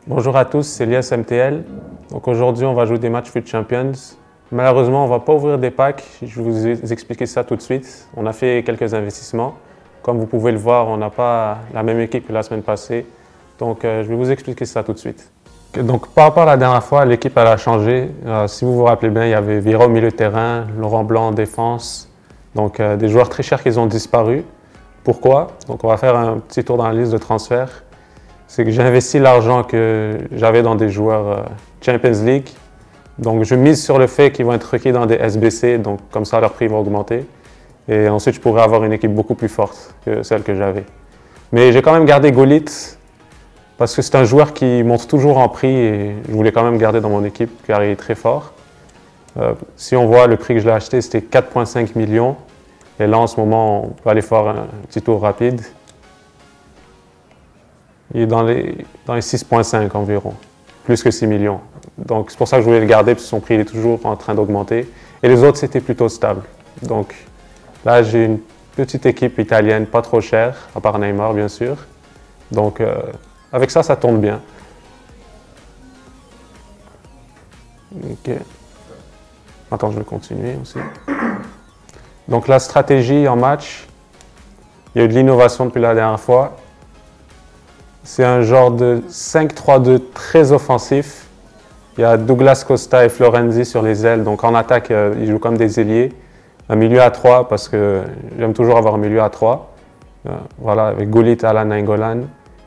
Bonjour à tous, c'est Lias MTL. Donc aujourd'hui, on va jouer des matchs FUT Champions. Malheureusement, on ne va pas ouvrir des packs. Je vais vous expliquer ça tout de suite. On a fait quelques investissements. Comme vous pouvez le voir, on n'a pas la même équipe que la semaine passée. Donc je vais vous expliquer ça tout de suite. Donc par rapport à la dernière fois, l'équipe a changé. Si vous vous rappelez bien, il y avait Vira au milieu de terrain, Laurent Blanc en défense. Donc des joueurs très chers qui ont disparu. Pourquoi? Donc on va faire un petit tour dans la liste de transferts. C'est que j'ai investi l'argent que j'avais dans des joueurs Champions League. Donc je mise sur le fait qu'ils vont être requis dans des SBC, donc comme ça leur prix va augmenter. Et ensuite je pourrais avoir une équipe beaucoup plus forte que celle que j'avais. Mais j'ai quand même gardé Gullit parce que c'est un joueur qui monte toujours en prix et je voulais quand même garder dans mon équipe car il est très fort. Si on voit le prix que je l'ai acheté, c'était 4,5 millions. Et là en ce moment, on peut aller faire un petit tour rapide. Il est dans les 6,5 environ, plus que 6 millions. Donc c'est pour ça que je voulais le garder, parce que son prix il est toujours en train d'augmenter. Et les autres, c'était plutôt stable. Donc là, j'ai une petite équipe italienne, pas trop chère, à part Neymar, bien sûr. Donc avec ça, ça tourne bien. Ok. Attends, je vais continuer aussi. Donc la stratégie en match, il y a eu de l'innovation depuis la dernière fois. C'est un genre de 5-3-2 très offensif. Il y a Douglas Costa et Florenzi sur les ailes. Donc en attaque, ils jouent comme des ailiers. Un milieu à 3 parce que j'aime toujours avoir un milieu à 3. Voilà, avec Gullit, Alan, Nainggolan.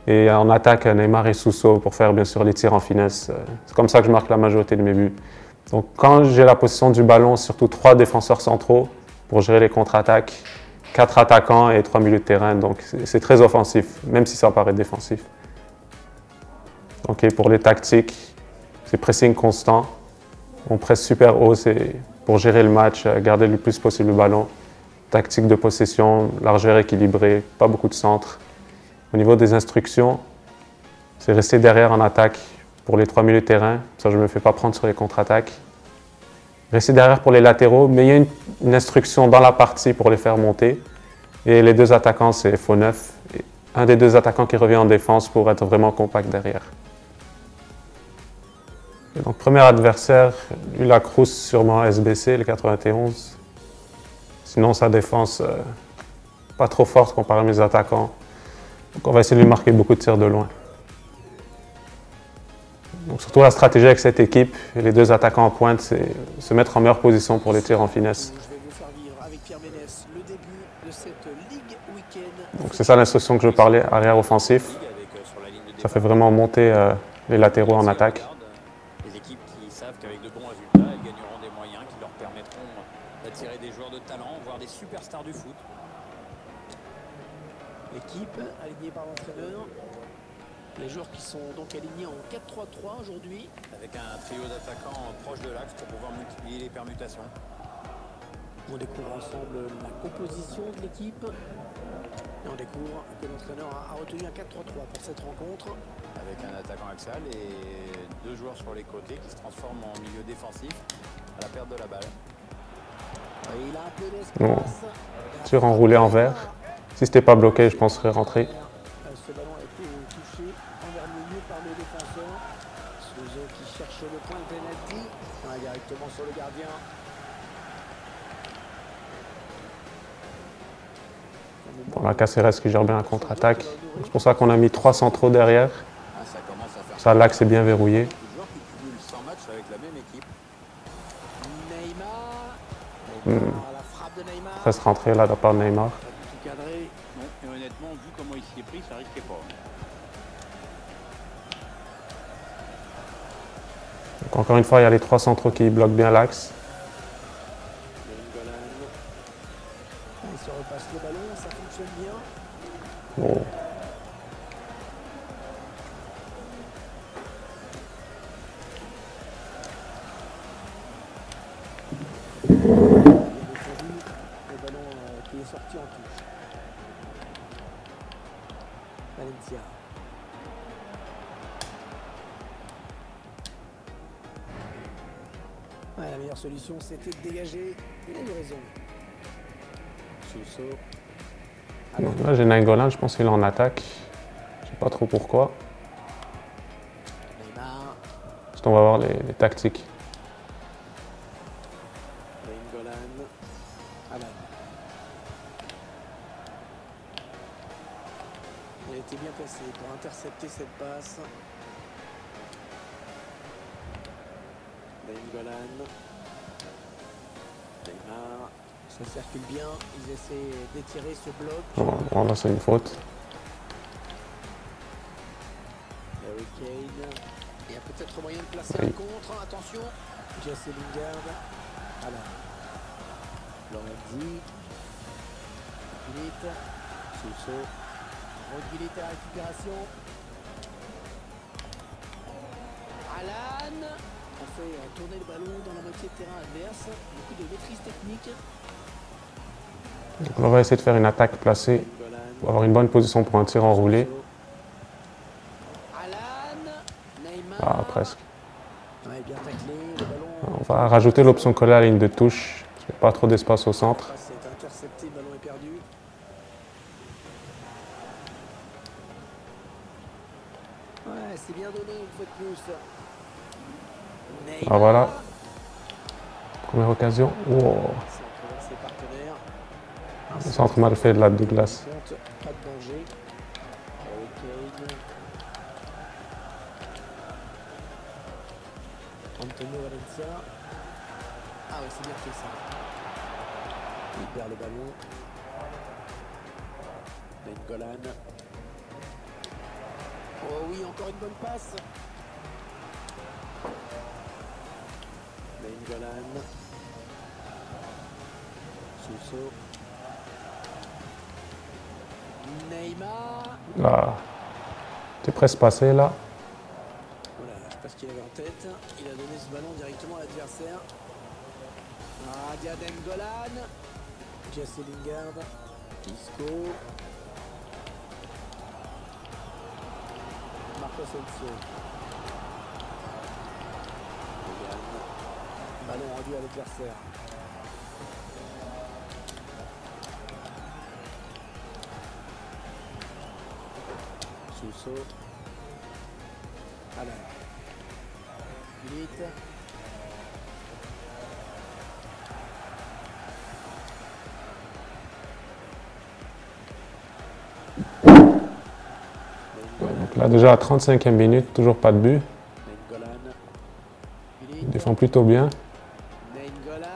Et en attaque, Neymar et Suso pour faire bien sûr les tirs en finesse. C'est comme ça que je marque la majorité de mes buts. Donc quand j'ai la possession du ballon, surtout 3 défenseurs centraux pour gérer les contre-attaques. 4 attaquants et 3 milieux de terrain, donc c'est très offensif, même si ça paraît défensif. Ok, pour les tactiques, c'est pressing constant. On presse super haut, c'est pour gérer le match, garder le plus possible le ballon. Tactique de possession, largeur équilibrée, pas beaucoup de centre. Au niveau des instructions, c'est rester derrière en attaque pour les 3 milieux de terrain, ça je ne me fais pas prendre sur les contre-attaques. Rester derrière pour les latéraux, mais il y a une instruction dans la partie pour les faire monter. Et les 2 attaquants, c'est faux neuf. Et un des 2 attaquants qui revient en défense pour être vraiment compact derrière. Et donc, premier adversaire, lui, la Cruz sûrement SBC, le 91. Sinon, sa défense, pas trop forte comparé à mes attaquants. Donc, on va essayer de lui marquer beaucoup de tirs de loin. Donc, surtout la stratégie avec cette équipe et les 2 attaquants en pointe, c'est se mettre en meilleure position pour les tirs en finesse. Donc c'est ça l'instruction que je parlais, arrière offensif. Ça fait vraiment monter les latéraux en attaque. Les équipes qui savent qu'avec de bons résultats, elles gagneront des moyens qui leur permettront d'attirer des joueurs de talent, voire des superstars du foot. L'équipe alignée par l'entraîneur. Les joueurs qui sont donc alignés en 4-3-3 aujourd'hui. Avec un trio d'attaquants proche de l'axe pour pouvoir multiplier les permutations. On découvre ensemble la composition de l'équipe. Et on découvre que l'entraîneur a retenu un 4-3-3 pour cette rencontre. Avec un attaquant axial et 2 joueurs sur les côtés qui se transforment en milieu défensif à la perte de la balle. Et il a un peu d'espace. Tir enroulé en vert. Si c'était pas bloqué, je pense que serait rentré. Ce ballon a été touché envers le milieu par le défenseur. Suso qui cherche le point de pénalty. Directement sur le gardien. Bon, la Caceres qui gère bien la contre-attaque. C'est pour ça qu'on a mis 3 centraux derrière. Ça, l'axe est bien verrouillé. Reste rentré là de la part de Neymar. Tout cadré, non, et honnêtement, vu comment il s'y est pris, ça risquait pas. Donc, encore une fois, il y a les 3 centraux qui bloquent bien l'axe. Il se repasse le ballon, ça fonctionne bien. Bon. Le ballon qui est sorti en touche. Valencia. Ouais, la meilleure solution, c'était de dégager. Il a eu raison. Suso. Donc là, j'ai Nainggolan, je pense qu'il est en attaque. Je sais pas trop pourquoi. Ensuite, on va voir les tactiques. Nainggolan. Alan. Il a été bien placé pour intercepter cette passe. Nainggolan. Neymar. Ça circule bien. Ils essaient d'étirer ce bloc. Bon, là, c'est une faute. Harry Kane. Il y a peut-être moyen de placer un contre. Attention. Jesse Lingard. Alan. Lorenzi. Gullit. Sousso. Gullit à récupération. Alan. On fait tourner le ballon dans la moitié de terrain adverse. Beaucoup de maîtrise technique. Donc, on va essayer de faire une attaque placée pour avoir une bonne position pour un tir enroulé. Ah, presque. Ouais, bien taclé, le ballon. On va rajouter l'option coller à la ligne de touche. Parce qu'il n'y a pas trop d'espace au centre. C'est intercepté, le ballon est perdu. Ouais, c'est bien donné une fois de plus. Ah voilà. Première occasion. Wow. Ses partenaires. Le centre mal fait de la Douglas. Pas de danger. Harry Kane. Antonio Valencia. Ah ouais, c'est bien fait ça. Il perd le ballon. Nainggolan. Oh oui, encore une bonne passe. Nainggolan. Sousso. Neymar. Ah. C'est presque passé là. Voilà, je sais pas ce qu'il avait en tête. Il a donné ce ballon directement à l'adversaire. Ah, Nainggolan. Jesse Lingard. Isco. Marco Asensio. Ballon rendu à l'adversaire. Sousso. Alan. Gullit. Donc là déjà à 35e minute, toujours pas de but. Nainggolan. Il défend plutôt bien. Nainggolan.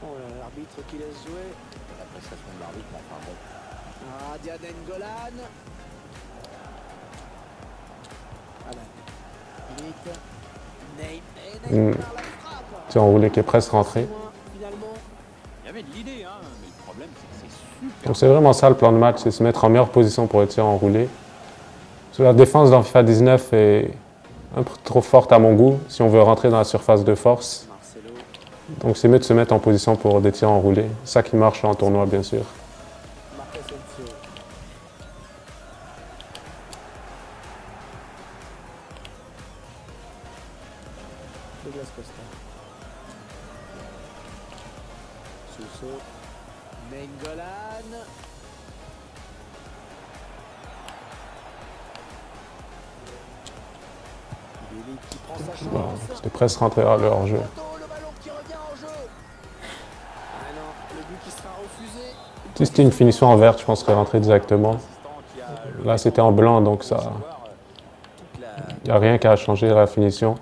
Oh là, l'arbitre qui laisse jouer. La prestation de l'arbitre, enfin bon. Ah, Nainggolan. Alan. Gullit. Neymar la frappe. Tir enroulé qui est presque rentré. Finalement. Il y avait de l'idée, hein, mais le problème, c'est que c'est super. Donc c'est vraiment ça le plan de match, c'est se mettre en meilleure position pour le tir enroulé. Parce que la défense dans FIFA 19 est un peu trop forte à mon goût si on veut rentrer dans la surface de force. Marcelo. Donc c'est mieux de se mettre en position pour des tirs enroulés. C'est ça qui marche en tournoi bien sûr. Marco Asensio. Douglas Costa. Sousso. Nainggolan. Gullit qui prend sa Bon, chance. c'était presque rentré à leur jeu. Le ballon qui revient en jeu. Ah non, le but qui sera refusé. Si c'était une finition en vert, je pense qu'il serait rentré directement. Là c'était en blanc donc ça. Il n'y a rien qu'à changer la finition.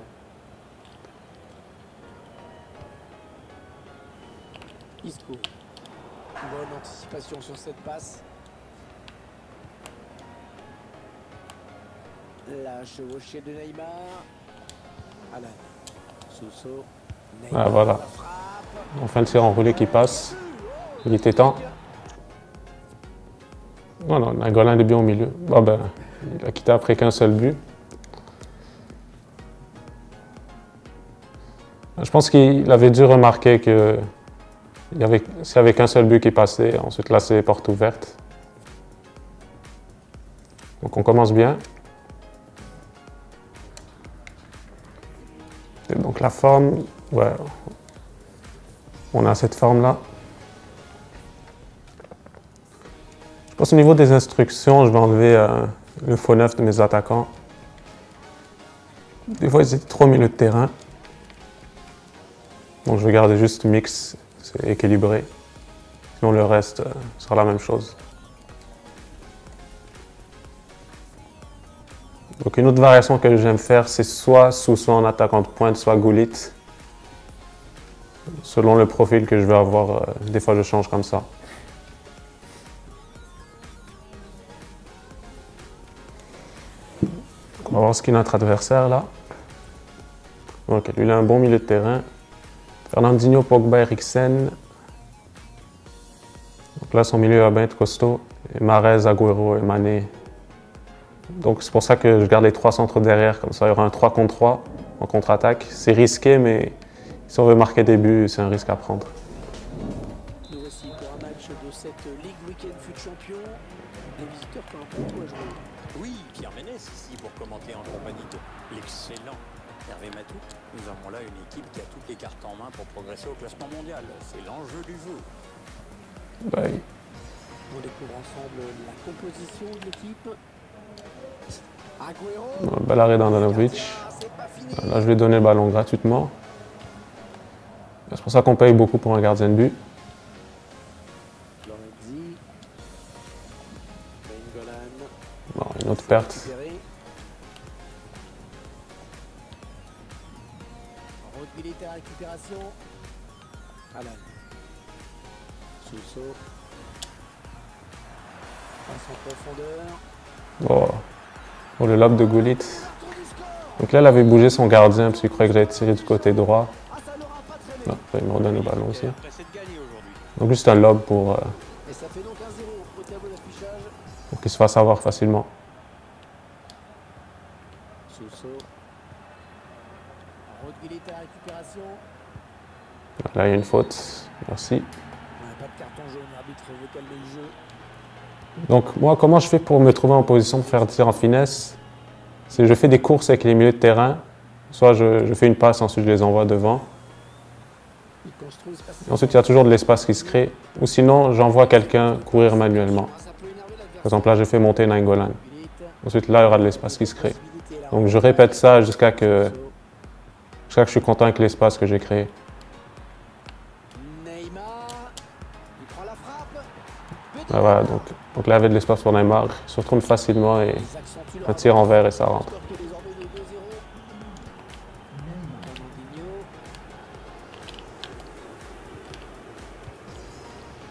Isco. Bonne anticipation sur cette passe. La chevauchée de Neymar. Alan. Sousso. Ah, voilà. Enfin le tir enroulé qui passe. Il était temps. Non, non, Nainggolan est bien au milieu. Ah ben, il a quitté après qu'un seul but. Je pense qu'il avait dû remarquer que s'il n'y avait qu'un seul but qui passait, ensuite là c'est porte ouverte. Donc on commence bien. Et donc la forme, ouais, on a cette forme-là. Je pense au niveau des instructions, je vais enlever le faux neuf de mes attaquants. Des fois, ils étaient trop au milieu de terrain. Donc, je vais garder juste mix, c'est équilibré. Sinon, le reste sera la même chose. Donc, une autre variation que j'aime faire, c'est soit Sousso en attaquant de pointe, soit Gullit. Selon le profil que je veux avoir, des fois, je change comme ça. On va voir ce qu'il a notre adversaire là. Ok, lui il a un bon milieu de terrain. Fernandinho, Pogba, Eriksen. Donc là son milieu va bien être costaud. Et Mahrez, Agüero et Mané. Donc c'est pour ça que je garde les 3 centres derrière, comme ça il y aura un 3 contre 3 en contre-attaque. C'est risqué, mais si on veut marquer des buts, c'est un risque à prendre. Nous voici pour un match de cette Ligue Week-end fut champion. Les visiteurs qui ont un peu à jouer. Oui, Pierre Ménès ici pour commenter en compagnie de l'excellent Hervé Matou. Nous avons là une équipe qui a toutes les cartes en main pour progresser au classement mondial. C'est l'enjeu du jeu. Ouais. On découvre ensemble la composition de l'équipe. Agüero. Bel arrêt d'Andanovic. Là je vais donner le ballon gratuitement. C'est pour ça qu'on paye beaucoup pour un gardien de but. Lorenzi. Nainggolan. Bon, une autre perte. Récupéré. Rodgillet à récupération. Alan. Sousso. Passe en profondeur. Oh, le lob de Gullit. Donc là, il avait bougé son gardien parce qu'il croyait que j'allais tirer du côté droit. Non, il me redonne le ballon aussi. Donc juste un lob pour Et ça fait donc 1-0 au tableau d'affichage. qu'il se fasse avoir facilement. Sousso. Rodgillet à récupération. Là, il y a une faute. Merci. Pas de carton jaune, l'arbitre veut calmer le jeu. Donc moi, comment je fais pour me trouver en position pour faire des tirs en finesse? C'est je fais des courses avec les milieux de terrain. Soit je fais une passe, ensuite je les envoie devant. Ils construisent Et ensuite, il y a toujours de l'espace qui se crée. Ou sinon, j'envoie quelqu'un courir manuellement. ça peut énerver l'adversaire. Par exemple, là, j'ai fait monter Nainggolan. Gullit. Ensuite, là, il y aura de l'espace qui se crée. Possibilité là. Donc je répète ça jusqu'à que je suis content avec l'espace que j'ai créé. Neymar. Il prend la frappe. Ah, voilà, donc là, il y avait de l'espace pour Neymar. Il se retourne facilement et Ils accentuent leur un tir en vert et ça rentre. score qui est désormais de 2-0. Fernandinho.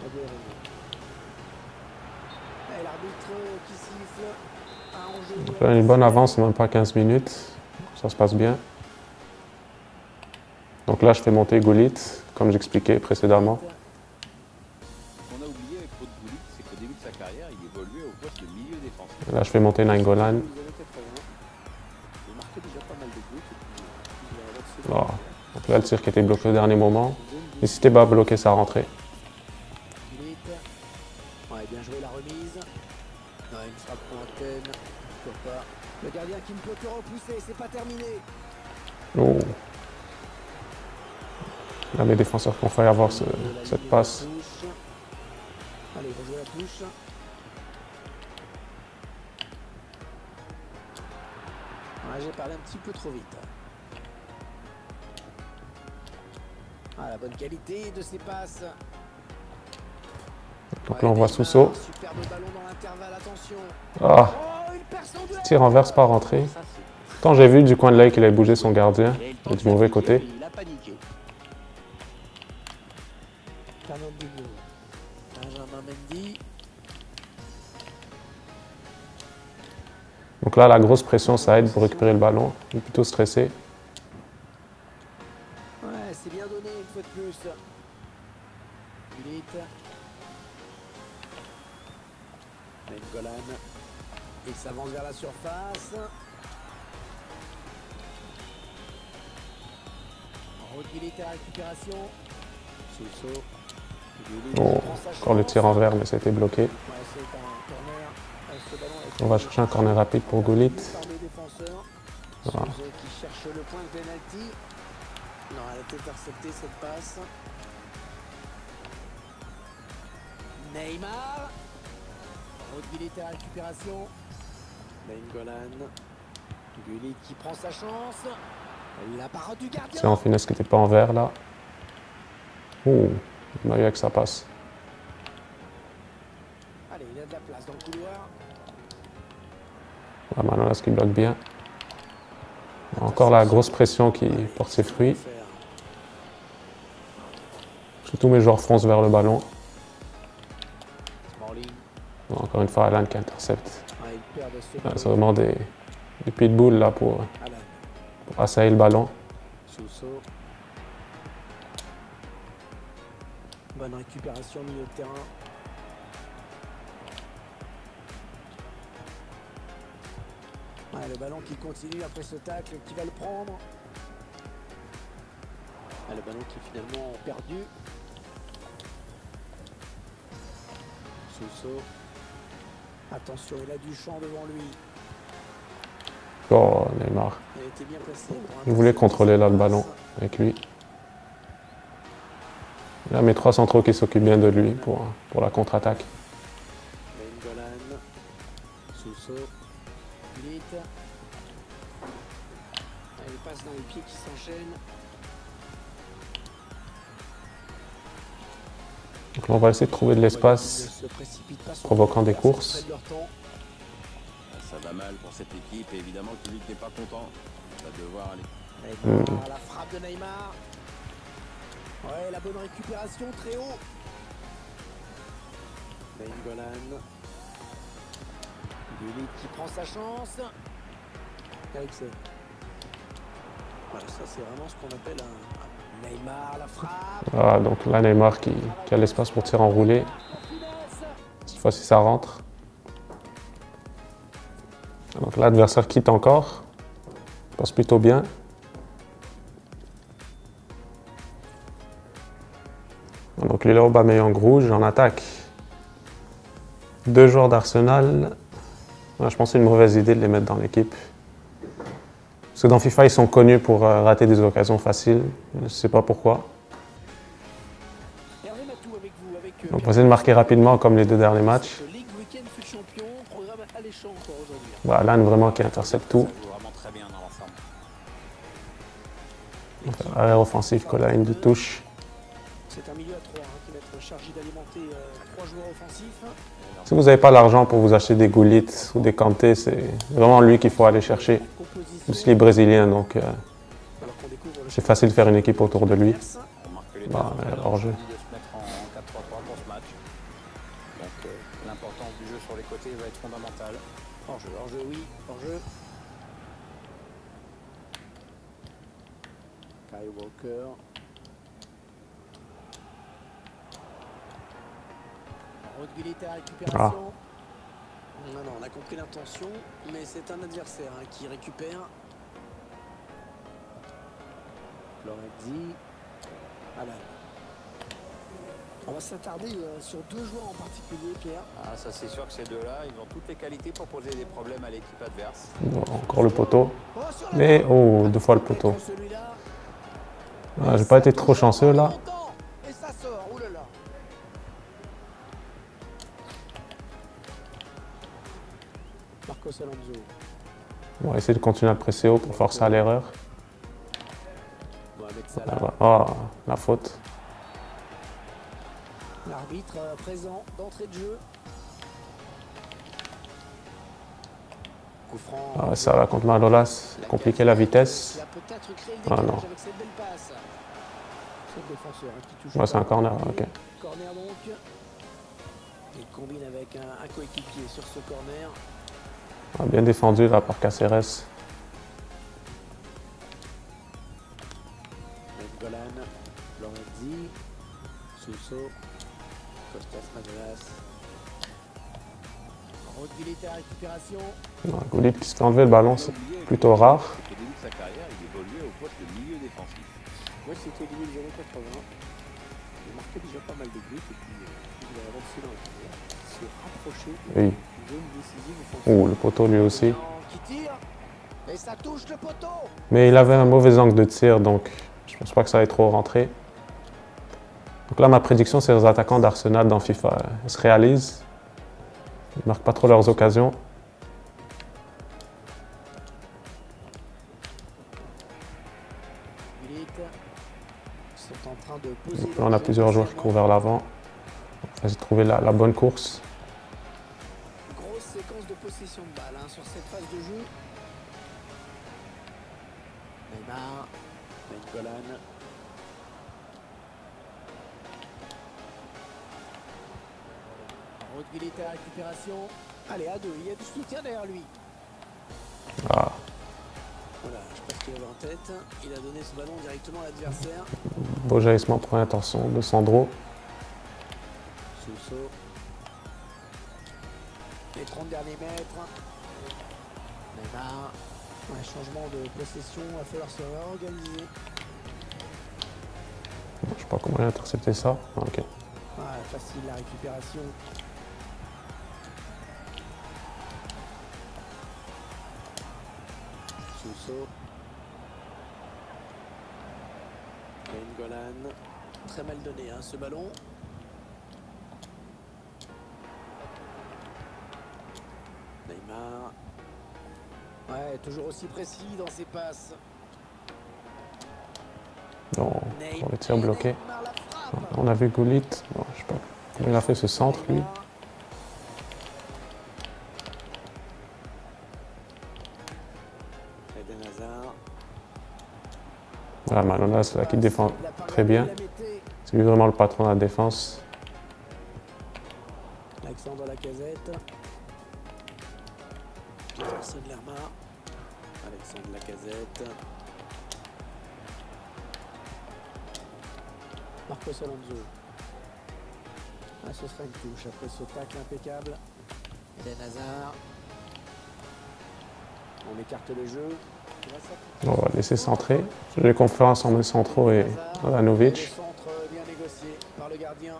Agüero. Et l'arbitre qui siffle. Un enjeu. Donc là, une bonne avance, même pas 15 minutes. Ça se passe bien. Donc là, je fais monter Gullit, comme j'expliquais précédemment. Ce qu'on a oublié avec Claude Gullit, c'est qu'au début de sa carrière, il évoluait au poste de milieu défensif. Là, je fais monter Nainggolan. Vous avez 80. Il marquait déjà pas mal de buts. Et puis, il a Voilà. Donc là, le tir qui était bloqué au dernier moment. Et si c'était pas bloqué, ça rentrait. Gullit. Ouais, bien joué la remise. Ouais, une frappe lointaine. Pourquoi pas. Le gardien qui ne peut que repousser, c'est pas terminé. Oh. Là, mes défenseurs qui ont failli avoir cette passe. Allez, rejouer la touche. Ouais, j'ai parlé un petit peu trop vite. Ah, la bonne qualité de ces passes. Donc là, on voit Sousso. Superbe ballon dans l'intervalle, attention. Ah, Oh, une personne de... tir en vert, c'est pas rentré. Quand j'ai vu du coin de l'œil qu'il avait bougé son gardien, et du mauvais côté. Il a paniqué. Fernandinho. Benjamin Mendy. Donc là, la grosse pression, ça aide pour récupérer le ballon. Il est plutôt stressé. Ouais, c'est bien donné une fois de plus. Gullit. Nainggolan. Il s'avance vers la surface. Rodgillet à récupération. Sousso. Gullit Oh, prend sa encore le chance. tir en vert, mais ça a été bloqué. Ouais, c'est un corner. Ce ballon a été On va chercher un corner rapide pour Gullit. par les défenseurs. Voilà. Sousso qui cherche le point de penalty. Non, elle a été interceptée cette passe. Neymar. Rodgillet à récupération. Nainggolan. Gullit qui prend sa chance. La parade du gardien. C'est en finesse qui n'était pas en vert là. Ouh, il m'a eu avec sa passe. Allez, il a de la place dans le couloir. Ah, Manolas qui bloque bien. Encore la grosse pression qui porte ses fruits. Tous mes joueurs foncent vers le ballon. Smalling. Encore une fois, Alan qui intercepte. Ah, il perd de ce Ah, c'est vraiment des pitbulls là pour assailler le ballon. Sousso. Bonne récupération au milieu de terrain. Ah, le ballon qui continue après ce tacle, qui va le prendre. Ah, le ballon qui est finalement perdu. Sousso. Attention, il a du champ devant lui. Oh, Neymar. Il a été bien placé. Il voulait contrôler là le ballon avec lui. Là, mes 3 centraux qui s'occupent bien de lui pour la contre-attaque. Nainggolan. Sousso. Gullit. Il passe dans les pieds qui s'enchaînent. Donc là, on va essayer de trouver de l'espace, provoquant des courses. Ça va mal pour cette équipe et évidemment que Gullit n'est pas content. Il va devoir aller. La frappe de Neymar. Ouais, la bonne récupération très haut. Nainggolan. Gullit qui prend sa chance. Alexei. Voilà, ça c'est vraiment ce qu'on appelle un Neymar, la frappe. Ah, donc là, Neymar qui a l'espace pour tirer enroulé. Cette fois-ci, ça rentre. Donc là, l'adversaire quitte encore. Il passe plutôt bien. Donc lui là, Aubameyang rouge en attaque. 2 joueurs d'Arsenal. Ouais, je pense que c'est une mauvaise idée de les mettre dans l'équipe. Parce que dans FIFA, ils sont connus pour rater des occasions faciles. Je ne sais pas pourquoi. Donc on va essayer de marquer rapidement comme les 2 derniers matchs. Voilà, Alan vraiment qui intercepte tout. Arrière offensif, Colline de touche. C'est un milieu à 3 qui va être chargé d'alimenter 3 joueurs offensifs. Si vous n'avez pas l'argent pour vous acheter des Gullit ou des Kanté, c'est vraiment lui qu'il faut aller chercher. Aussi les Brésiliens, donc c'est facile de faire une équipe autour de lui. Bah, hors jeu. L'importance du jeu sur les côtés va être fondamentale. Hors jeu, oui, hors jeu. Kyle Walker. Gullit à récupération. Non, on a compris l'intention, mais c'est un adversaire qui récupère. Florenzi. Alan. On va s'attarder sur 2 joueurs en particulier, Pierre. Ah, ça c'est sûr que ces deux-là, ils ont toutes les qualités pour poser des problèmes à l'équipe adverse. Bon, encore le poteau. Mais, oh, 2 fois le poteau. Ah, j'ai pas été trop chanceux là. Et ça sort, oulala. Marcos Alonso. On va essayer de continuer à le presser haut pour forcer à l'erreur. Oh, la faute. L'arbitre présent d'entrée de jeu. Coup franc. Ah, ça va contre Manolas, compliquer la vitesse. Il a peut-être créé le Ah décalage non. avec cette belle passe. C'est le défenseur qui touche. Ouais, c'est un corner, ok. Corner donc. Il combine avec un coéquipier sur ce corner. Ah, bien défendu là par Caceres. Nainggolan, Florenzi, Sousso, Kostas Manolas. Gullit à récupération. Gullit qui se fait enlever le ballon, c'est plutôt rare. Au début de sa carrière, il évoluait au poste de milieu défensif. Oui, c'était au début des années 80. Il marquait déjà pas mal de buts et puis il a avancé dans la carrière. Il s'est rapproché Oui. d'une zone décisive offensive. Oh, le poteau lui aussi. Qui tire et ça touche le poteau. Mais il avait un mauvais angle de tir, donc je pense pas que ça allait trop rentrer. Donc là, ma prédiction, c'est les attaquants d'Arsenal dans FIFA. Ils se réalisent. Ils ne marquent pas trop leurs occasions. de poser. Donc là, on a plusieurs joueurs qui courent vers l'avant. On va essayer de trouver la bonne course. Grosse séquence de possession de balle hein, sur cette phase de jeu. Neymar, Nainggolan. Rodgilité à récupération. Allez, à deux, il y a du soutien derrière lui. Ah, Voilà, je sais pas ce qu'il avait en tête. Il a donné ce ballon directement à l'adversaire. beau jaillissement pour l'intention de Sandro. Sousso. Les 30 derniers mètres. Neymar. Un changement de possession, il va falloir se réorganiser. Je sais pas comment il a intercepté ça. Ah, ok. Ah, facile la récupération. Sousso. Nainggolan. Très mal donné hein, ce ballon. Neymar. Ouais, toujours aussi précis dans ses passes. Non, pour le tir bloqué. Neymar la frappe. On a vu Gullit. Bon, je sais pas comment il a fait ce centre, lui. Eden Hazard. Voilà, Manolas, c'est là qui défend très bien. C'est lui vraiment le patron de la défense. Alexandre Lacazette. Jefferson Lerma. Alexandre Lacazette. Marcos Alonso. Ah, ce sera une touche après ce tacle impeccable. Eden Hazard. On écarte le jeu. On va laisser centrer. J'ai confiance en mes centraux et Ivanovic. Le centre bien négocié par le gardien.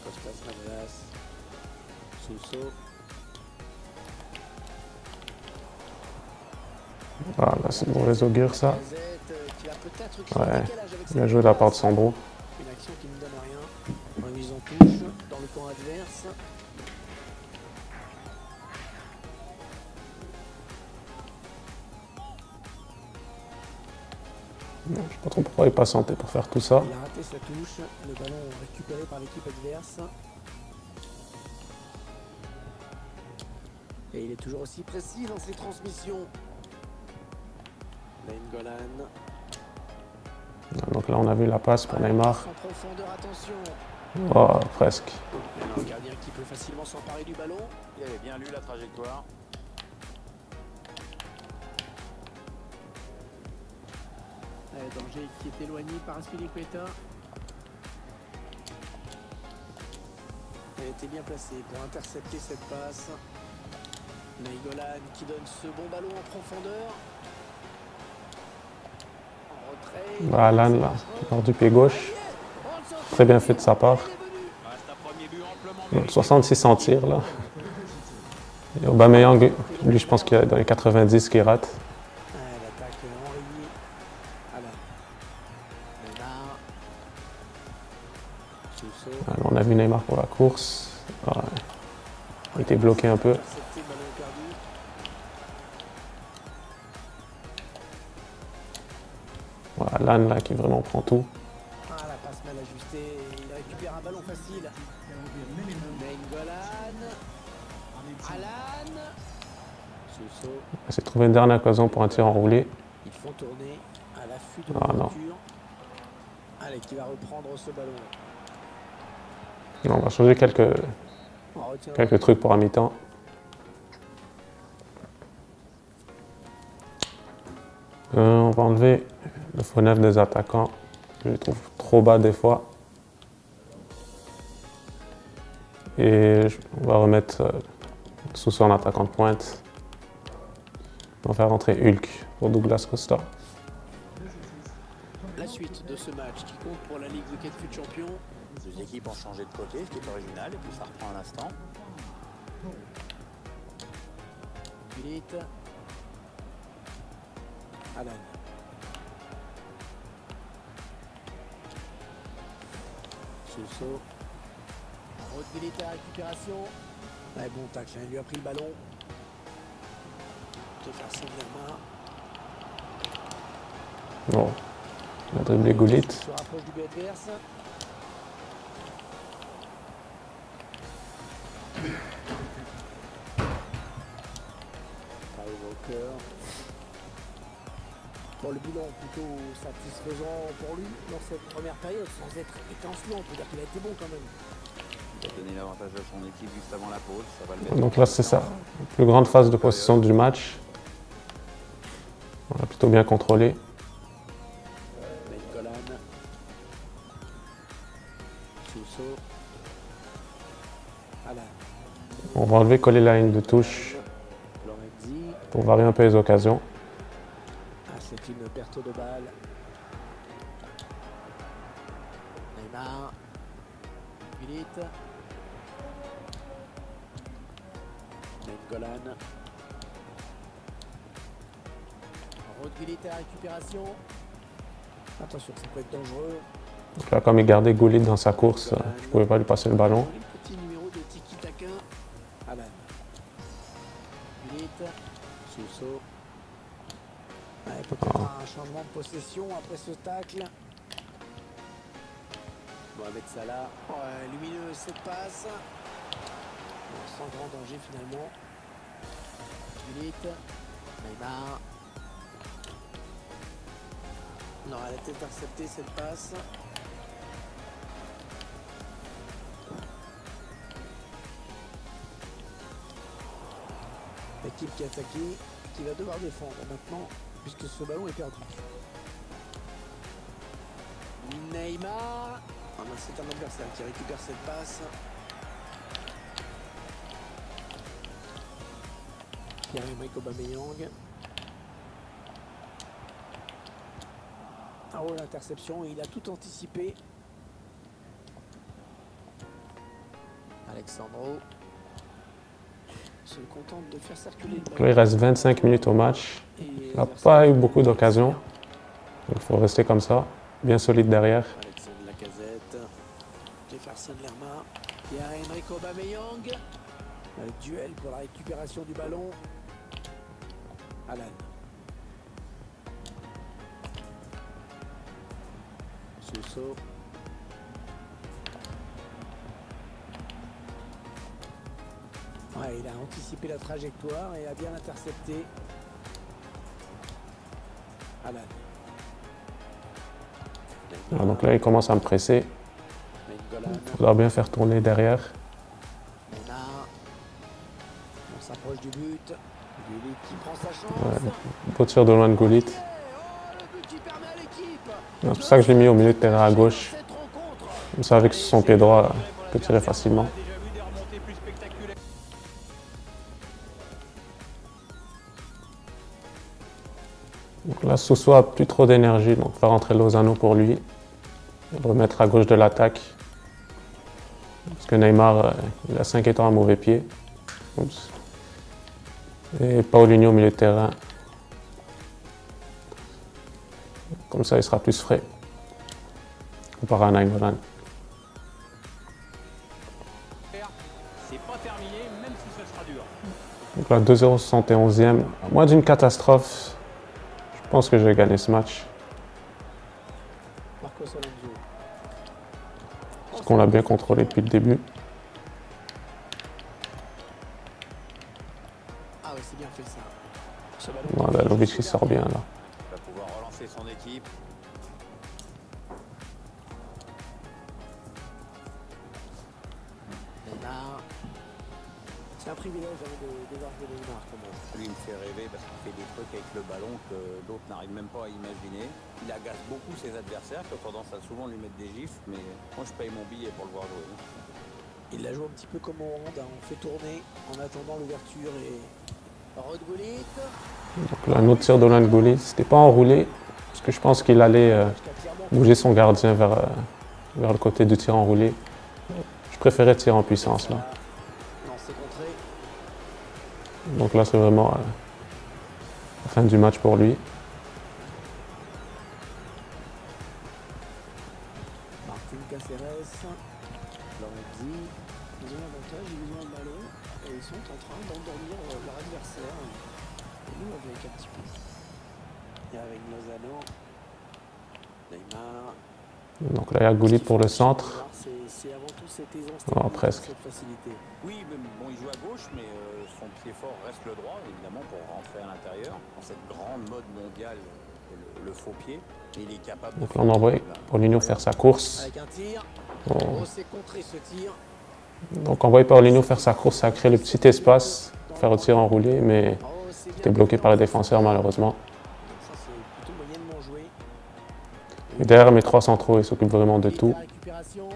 Costas Manolas. Sousso. Voilà, c'est le bon réseau Gear, ça. Lacazette, qui va peut-être créer un Ouais, décalage avec bien cette joué de la part de passe. Sandro. Une action qui ne donne rien. Remise en touche dans le camp adverse. Je sais pas trop pourquoi il est pas santé pour faire tout ça. Il a raté sa touche. Le ballon récupéré par l'équipe adverse. Et il est toujours aussi précis dans ses transmissions. Nainggolan. Donc là, on a vu la passe pour Neymar. En profondeur, attention. Oh, presque. Un gardien qui peut facilement s'emparer du ballon. Il avait bien lu la trajectoire. Danger qui est éloigné par Aspilicueta. Elle était bien placée pour intercepter cette passe. Nainggolan qui donne ce bon ballon en profondeur. En retrait. Alan, là, hors du pied gauche. Très bien fait de sa part. Reste un premier but amplement 66 en tir, là. Et Aubameyang, lui, je pense qu'il est dans les 90 qui rate. L'attaque enrayée. Alan. Neymar. Sousso. Alors, on a vu Neymar pour la course. Ouais. Il était bloqué un peu. Intercepté, ballon perdu. Voilà, Alan, là, qui vraiment prend tout. Ah, la passe mal ajustée. Il récupère un ballon facile. Nainggolan. Alan. Sousso. On essaie de trouver une dernière occasion pour un tir enroulé. Ils font tourner à l'affût de Ah, non. l'ouverture. Allez, qui va reprendre ce ballon. Et on va changer quelques On retient trucs pour un mi-temps. On va enlever le faux neuf des attaquants. Je les trouve trop bas des fois. Et on va remettre sous son attaquant de pointe. On va faire rentrer Hulk pour Douglas Costa. la suite de ce match qui compte pour la Ligue de Quai de champion. Deux équipes ont changé de côté, ce qui est original, et puis ça reprend à l'instant. Gullit. Alan. Sousso. Rodgilité à récupération. Ouais, bon tacle, hein, il lui a pris le ballon. Jefferson Lerma. Bon, il a dribblé Gullit. Se rapproche du but adverse. Kyle Walker. Bon, le bilan plutôt satisfaisant pour lui dans cette première période, sans être étincelant. On peut dire qu'il a été bon quand même. Il a donné l'avantage à son équipe juste avant la pause. Ça va le mettre. Donc là, c'est ça. La plus grande phase de possession du match. On a plutôt bien contrôlé. Golan. Sousso. Alan. On va enlever, coller la ligne de touche Lorenzi. pour varier un peu les occasions. Ah, c'est une perte de balle. Neymar. Gullit. Golan. Rod Gullit à la récupération. Attention, ça peut être dangereux. Donc là, comme il gardait Gullit dans sa course, je ne pouvais pas lui passer le ballon. Petit numéro de Tiki Taka. Alan. Gullit. Sousso. Ouais, peut-être un changement de possession après ce tacle. Mohamed Salah. Ouais, lumineuse cette passe. Bon, sans grand danger finalement. Gullit. Neymar. Non, elle a été interceptée cette passe. L'équipe qui a attaqué, qui va devoir défendre maintenant, puisque ce ballon est perdu. Neymar. Ah non, c'est un adversaire qui récupère cette passe. Pierre-Emerick Aubameyang. Ah oh, l'interception, il a tout anticipé. Alexandro se contente de faire circuler le Donc là, ballon. il reste 25 minutes au match. Il n'a pas eu beaucoup d'occasions. Il faut rester comme ça, bien solide derrière. Alexandre Lacazette, Jefferson Lerma, Pierre-Emerick Aubameyang. Le duel pour la récupération du ballon. Alan. Sousso. Ouais, il a anticipé la trajectoire et a bien intercepté. Alan. Ah, donc là, il commence à me presser. Golan. Il faudra bien faire tourner derrière. Neymar. On s'approche du but. Gullit qui prend sa chance. Ouais, beau tir de loin de Gullit. Oh, le but qui permet à l'équipe. C'est pour ça que je l'ai mis au milieu de terrain à gauche. Comme ça, avec son pied droit, il peut tirer facilement. Déjà vu des remontées plus spectaculaires. Donc là, Sousso a plus trop d'énergie, donc faire rentrer Lozano pour lui. Et remettre à gauche de l'attaque. Parce que Neymar, il a 5 étoiles à mauvais pied. Oups. Et Paulinho au milieu de terrain. Comme ça, il sera plus frais. Comparé à Nainggolan. C'est pas terminé, même si ce sera dur. Donc là, 2-0, 71e. À moins d'une catastrophe, je pense que je vais gagner ce match. Marcos Alonso. Parce qu'on l'a bien contrôlé depuis le début. Ah oui, c'est bien fait ça. Ce ballon Voilà, Lovic qui sort bien là. Il va pouvoir relancer son équipe. Neymar. C'est un privilège de voir jouer Neymar quand même. Lui, il me fait rêver parce qu'il fait des trucs avec le ballon que d'autres n'arrivent même pas à imaginer. Il agace beaucoup ses adversaires qui ont tendance à souvent lui mettre des gifles, mais moi je paye mon billet pour le voir jouer. Il la joue un petit peu comme au hand, hein. On fait tourner en attendant l'ouverture et Rod Gullit. Donc là, un autre tir de loin de Gullit. C'était pas enroulé. Parce que je pense qu'il allait bouger son gardien vers le côté du tir enroulé. Je préférais tirer en puissance là. Non, c'est contré. Donc là, c'est vraiment la fin du match pour lui. Martin Caceres. Lorenzi. Ils ont l'avantage, ils ont le ballon et ils sont en train d'endormir leur adversaire. Et nous avec un petit peu. Et avec Lozano. Neymar. Donc là, il y a Gullit pour le centre. C'est avant tout cette aisance Oh, presque. cette facilité. Oui, mais bon, il joue à gauche, mais son pied fort reste le droit, évidemment, pour rentrer à l'intérieur. Dans cette grande mode mondiale, le faux pied, et il est capable Donc là, on envoie Paulinho faire sa course. Avec un tir. Oh. Oh, c'est contré ce tir. Donc envoyer Paulinho faire sa course, ça a créé le petit espace pour faire le tir enroulé, mais Oh, c'est c'était bien bloqué par les joué. défenseurs malheureusement. Ça, c'est plutôt moyennement joué. Et derrière mes 3 centraux, ils s'occupent vraiment de tout. La récupération.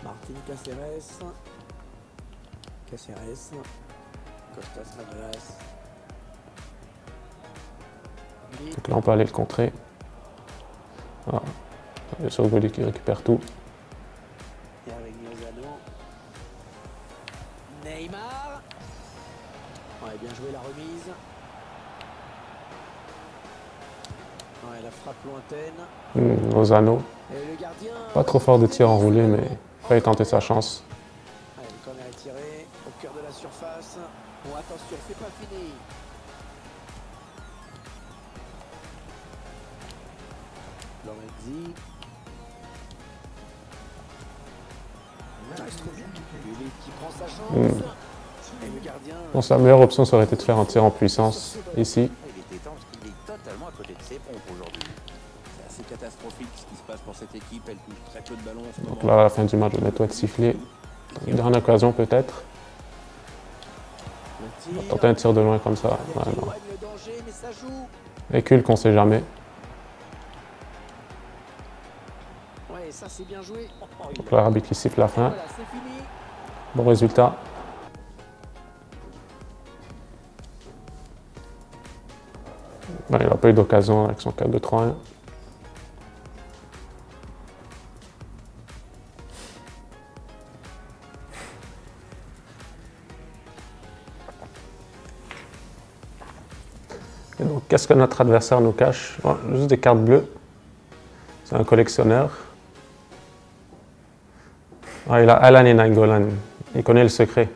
Martin Caceres. Caceres. Costas Navas. Donc là, on peut aller le contrer. Ah. Bien sûr, Gullit qui récupère tout. Et avec Lozano. Neymar. Ouais, bien joué la remise. Ouais, la frappe lointaine. Lozano, Et le gardien. pas trop fort de tir enroulé, mais il fallait tenter sa chance. Allez, le corner est tiré au cœur de la surface. Bon, attention, c'est pas fini. Lorenzi. Gullit qui prend sa chance. Et le gardien. Bon, sa meilleure option, ça aurait été de faire un tir en puissance ici. Il était temps parce qu'il est totalement à côté de ses pompes aujourd'hui. C'est assez catastrophique ce qui se passe pour cette équipe. Elle touche très peu de ballons en ce moment. Donc là, à la fin du match, je vais bientôt être sifflé. Une dernière occasion peut-être. Le On va tir. tenter un tir de loin comme ça. Le Ouais, gardien non. éloigne le danger, mais ça joue. Recule qu'on sait jamais. Ouais, ça c'est bien joué. Donc là, l'arbitre qui siffle la fin. Voilà, c'est fini. Bon résultat. Ouais, il n'a pas eu d'occasion avec son 4-2-3-1. Et donc, qu'est-ce que notre adversaire nous cache? Bon, juste des cartes bleues. C'est un collectionneur. Ah, il a Alan et Nainggolan. Il connaît le secret.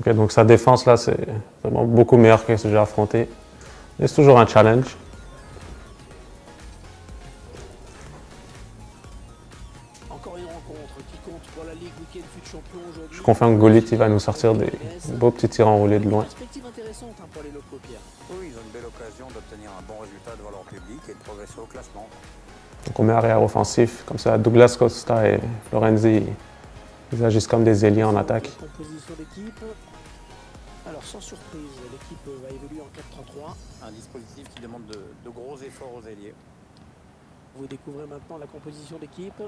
Ok, donc sa défense là, c'est vraiment beaucoup meilleur que ce que j'ai affronté. Mais c'est toujours un challenge. Encore une rencontre qui compte pour la Ligue Week-end fut champion aujourd'hui. Je confirme que Gullit il va nous sortir des beaux petits tirs enroulés de loin. Perspective intéressante hein, pour les locaux, Pierre. Oui, ils ont une belle occasion d'obtenir un bon résultat devant leur public et de progresser au classement. Donc on met arrière offensif, comme ça Douglas Costa et Florenzi, ils agissent comme des ailiers en attaque. Composition d'équipe. Alors sans surprise, l'équipe va évoluer en 4-3-3. Un dispositif qui demande de gros efforts aux ailiers. Vous découvrez maintenant la composition d'équipe.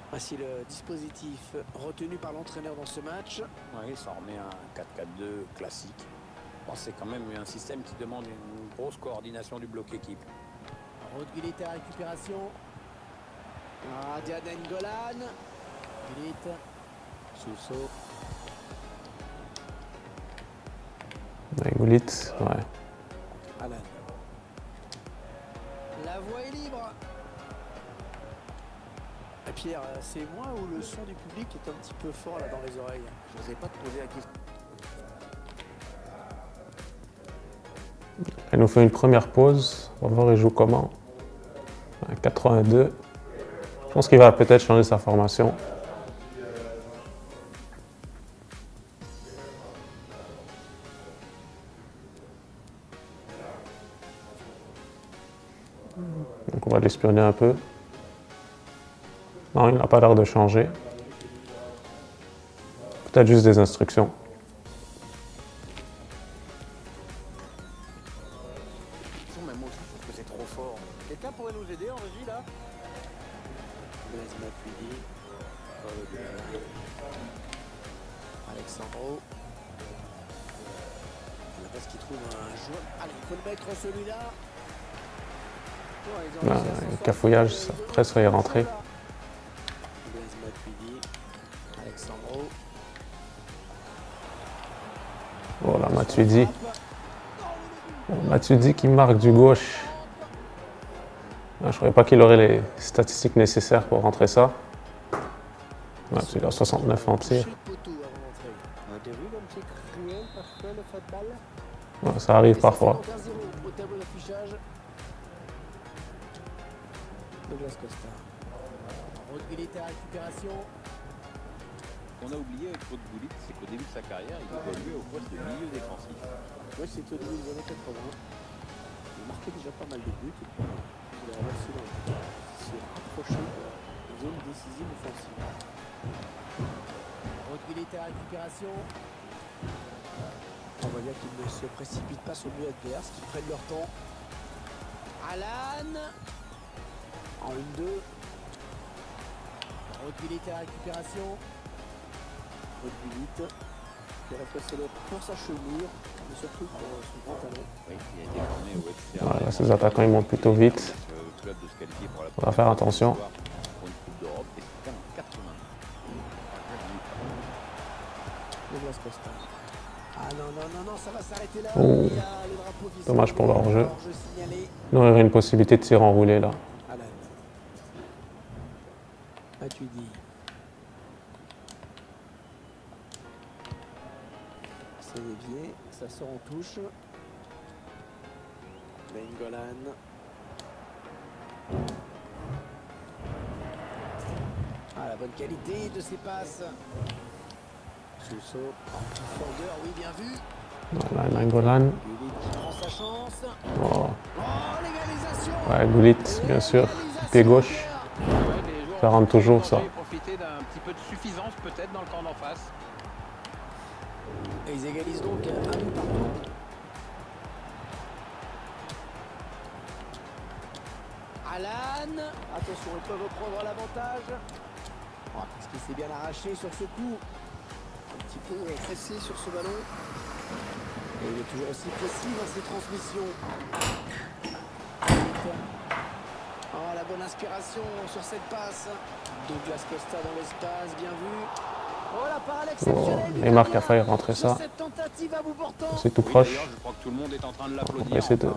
Voici le dispositif retenu par l'entraîneur dans ce match. Oui, ça remet un 4-4-2 classique. Bon, c'est quand même un système qui demande une grosse coordination du bloc équipe. Gullit à récupération. Diaden Golan. Gullit. Sousso. Ouais, Gullit, ouais. Alan. La voie est libre. Et Pierre, c'est moi ou le son du public est un petit peu fort là dans les oreilles? Je n'osais pas te poser la question. Elle nous fait une première pause. On va voir il joue comment. Un 82. Je pense qu'il va peut-être changer sa formation. Donc on va l'espionner un peu. Non, il n'a pas l'air de changer. Peut-être juste des instructions. Mais moi aussi, je trouve que c'est trop fort. Quelqu'un pourrait nous aider en régie là? Blaise Matuidi. Alexandro. La passe qui trouve un joueur. Allez, il faut le mettre celui-là. Ouais, ils ont réussi à s'en Le sortir. cafouillage, ça presque y rentrer. Blaise Matuidi. Alexandro. Voilà, Matuidi. Matuidi qui marque du gauche. Je ne croyais pas qu'il aurait les statistiques nécessaires pour rentrer ça. Ouais, il a 69 en tir. Toucher le poteau avant d'entrer. T'as vu comme c'est cruel parfois le football? Ouais, ça arrive Et ça fait parfois. donc 1-0 au tableau d'affichage. Gullit à récupération. Ce qu'on a oublié avec Claude Goulit, c'est qu'au début de sa carrière, il évoluait au poste de milieu défensif. Ouais, c'était au début des années 80. Il marquait déjà pas mal de buts. Et puis, il a avancé dans le jeu. Il s'est rapproché de la zone décisive offensive. Gullit à récupération. On voit bien qu'ils ne se précipitent pas sur le but adverse, qu'ils prennent leur temps. Alan en 1-2. Gullit à récupération. Gullit qui a passé le pour sa chevelure, mais surtout pour son pantalon. Oui, il a été formé au extérieur. Voilà, ces attaquants ils montent plutôt vite. On va faire attention. Pour une Coupe d'Europe, et c'était en 80. Douglas Costa. Ah non, non, non, non, ça va s'arrêter là. Oh. Il y a le drapeau qui Dommage pour le hors-jeu. signalé. Nous, il y aurait une possibilité de tir enroulé là. Alan. Matuidi. C'est dévié, ça sort en touche. Nainggolan. Ah, la bonne qualité de ses passes. Sousso en profondeur, oui, bien vu. Voilà, Nainggolan. Gullit qui prend sa chance. Oh. Oh, l'égalisation. Ouais, Gullit, bien sûr. Pied gauche. Ça rentre toujours, ça. Profiter d'un petit peu de suffisance peut-être dans le camp d'en face. Et ils égalisent donc un but partout. Alan. Attention, ils peuvent reprendre l'avantage. Oh, parce qu'il s'est bien arraché sur ce coup. Un petit peu pressé sur ce ballon. Et il est toujours aussi précis dans ses transmissions. Oh, la bonne inspiration sur cette passe. Douglas Costa dans l'espace, bien vu. Oh, la parade Oh, exceptionnelle. Neymar qui a failli rentrer ça. Cette tentative à bout portant. C'est tout Oui, proche. d'ailleurs, je crois que tout le monde est en train de On l'applaudir. va essayer de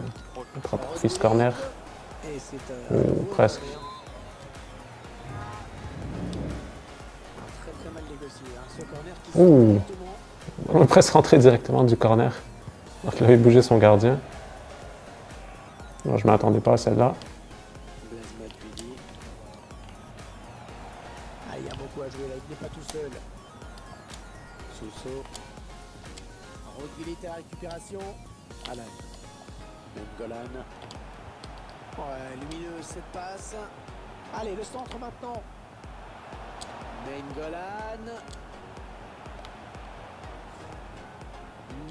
attraper fils corner. Et c'est Presque. très très mal négocié. Hein. Ce corner qui Ouh. directement. On est presque rentré directement du corner. Alors qu'il avait bougé son gardien. Non, je ne m'attendais pas à celle-là. Blaise Matuidi. Ah, il y a beaucoup à jouer là, il n'est pas tout seul. Sousso. Gullit à la récupération. Alan. Nainggolan. Ouais, lumineuse cette passe. Allez, le centre maintenant. Nainggolan.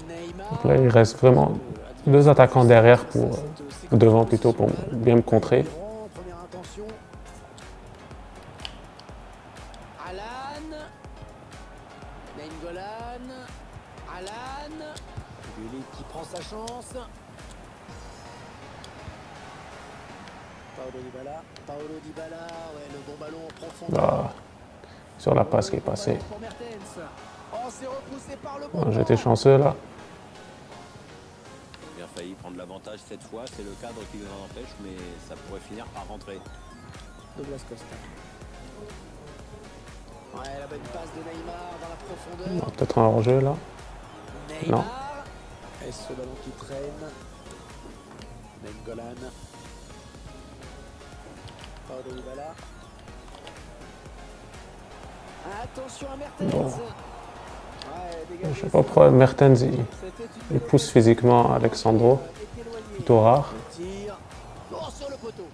Neymar. Donc là, il reste vraiment deux attaquants derrière pour devant plutôt pour bien me contrer. Première intention. Alan. Nainggolan. Alan. Gullit qui prend sa chance. Paolo Dybala. Ouais, le bon ballon en profondeur. Ah, sur la passe qui est passée. Pour Mertens. Oh, c'est repoussé par le Ah, j'étais chanceux là. Il a bien failli prendre l'avantage cette fois, c'est le cadre qui nous en empêche, mais ça pourrait finir par rentrer. Douglas Costa. Ouais, la bonne passe de Neymar dans la profondeur. Peut-être un hors-jeu là. Neymar. Non. Et ce ballon qui traîne. Nainggolan. Paolo Dybala. Attention à Mertens. Bon. Ouais, Je dégagé. sais pas pourquoi Mertens il C'était une pousse physiquement Alexandro. est éloigné. Plutôt rare. Le tir. Oh, sur le poteau.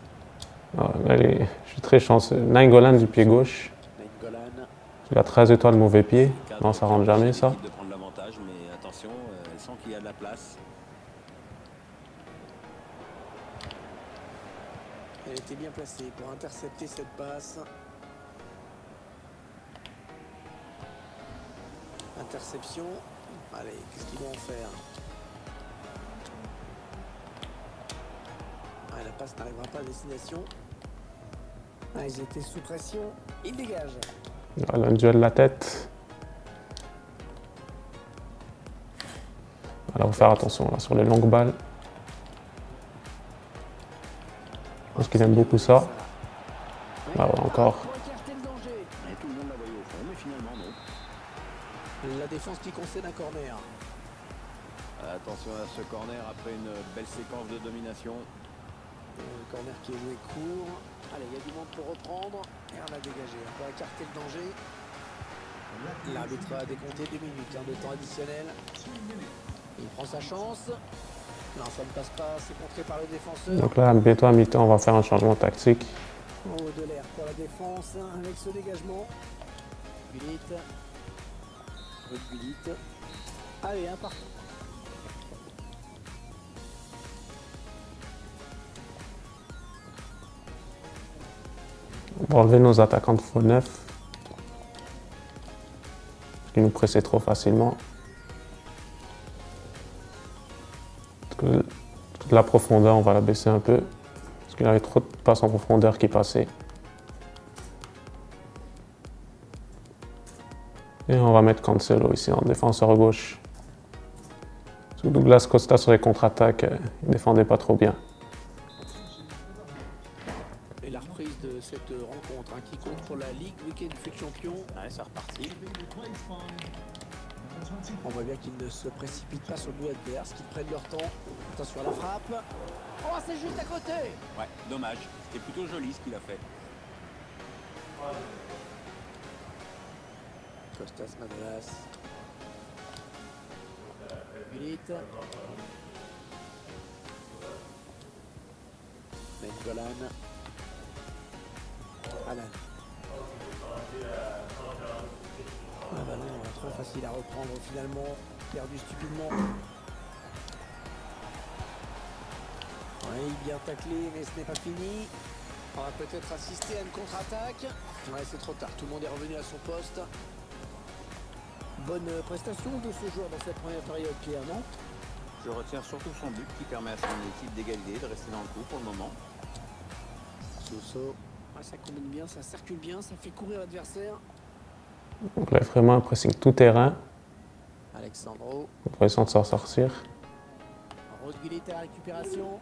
Ah, allez, je suis très chanceux. Nainggolan du pied gauche. Nainggolan. Il a 13 étoiles mauvais pied. Non, ça rentre jamais ça. De prendre l'avantage, mais attention, elle sent qu'il y a de la place. Elle était bien placée pour intercepter cette passe. Interception. Allez, qu'est-ce qu'ils vont en faire? Ah, la passe n'arrivera pas à destination. Ah, ils étaient sous pression. Ils dégagent. Voilà, un duel de la tête. Voilà, il faut faire attention là, sur les longues balles. Je pense qu'il aime beaucoup ça. Ah, ouais, encore. Pour écarter le danger. Et tout le monde la voyait au fond, mais finalement non. La défense qui concède un corner. Attention à ce corner après une belle séquence de domination. Le corner qui est joué court. Allez, il y a du monde pour reprendre. Et on a dégagé. On peut écarter le danger. L'arbitre a décompté 2 minutes de temps additionnel. Il prend sa chance. Non, ça ne passe pas. C'est contré par le défenseur. Donc là, bientôt à mi-temps, on va faire un changement tactique. En haut de l'air pour la défense avec ce dégagement. Gullit. Gullit. Allez, un partout. On va enlever nos attaquants de faux neuf. Parce qu'ils nous pressaient trop facilement. Toute la profondeur, on va la baisser un peu. Parce qu'il y avait trop de passes en profondeur qui passaient. Et on va mettre Cancelo ici en défenseur gauche. Parce que Douglas Costa sur les contre-attaques, il ne défendait pas trop bien. Et la reprise de cette rencontre qui compte pour la Ligue Week-end Ligue Champion. Ouais, c'est reparti. On voit bien qu'ils ne se précipitent pas sur le but adverse, qu'ils prennent leur temps. Attention à la frappe. Oh, c'est juste à côté. Ouais, dommage. C'était plutôt joli ce qu'il a fait. Costas Manolas. Gullit. Nainggolan. Alan. Un ballon trop facile à reprendre finalement, perdu stupidement. Oui, bien taclé, mais ce n'est pas fini. On va peut-être assister à une contre-attaque. Ouais, c'est trop tard, tout le monde est revenu à son poste. Bonne prestation de ce joueur dans cette première période, Pierre, non? Je retiens surtout son but qui permet à son équipe d'égaliser, de rester dans le coup pour le moment. Sousso. Ouais, ça combine bien, ça circule bien, ça fait courir l'adversaire. Donc là, vraiment un pressing tout terrain. Alexandro. L'impression de s'en sortir. Rod Gullit à la récupération.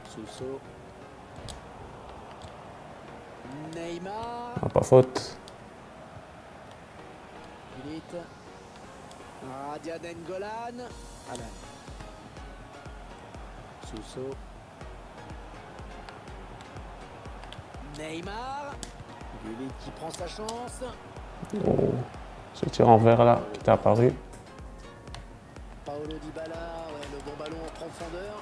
Sousso. Neymar. Ah, pas faute. Gullit. Radia Nainggolan. Alan. Sousso. Neymar. Gullit qui prend sa chance. Oh, ce tir en vert là qui est apparu. Paolo Dybala, ouais, le bon ballon en profondeur.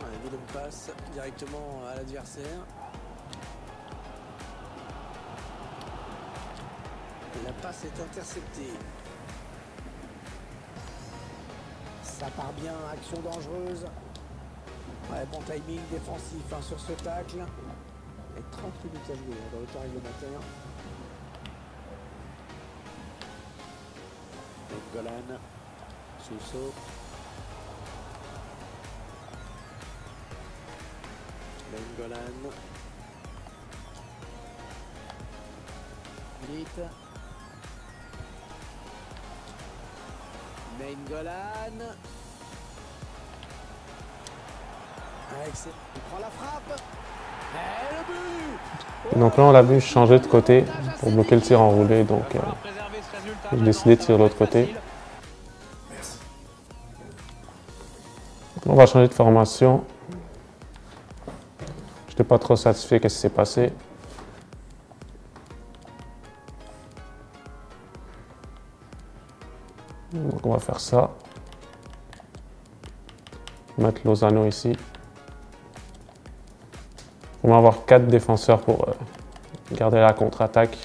Ouais, une longue passe directement à l'adversaire. La passe est interceptée. Ça part bien, action dangereuse. Ouais, bon timing défensif sur ce tacle. Et 30 minutes à jouer dans le temps réglementaire. Nainggolan, Sousso. Nainggolan. Gullit. Nainggolan. Il prend la frappe. Et le but. Donc là, on l'a vu changer de côté pour bloquer le tir enroulé. Donc, j'ai décidé de tirer de l'autre côté. On va changer de formation. Je n'étais pas trop satisfait de ce qui s'est passé. Donc on va faire ça. Mettre Lozano ici. On va avoir 4 défenseurs pour garder la contre-attaque.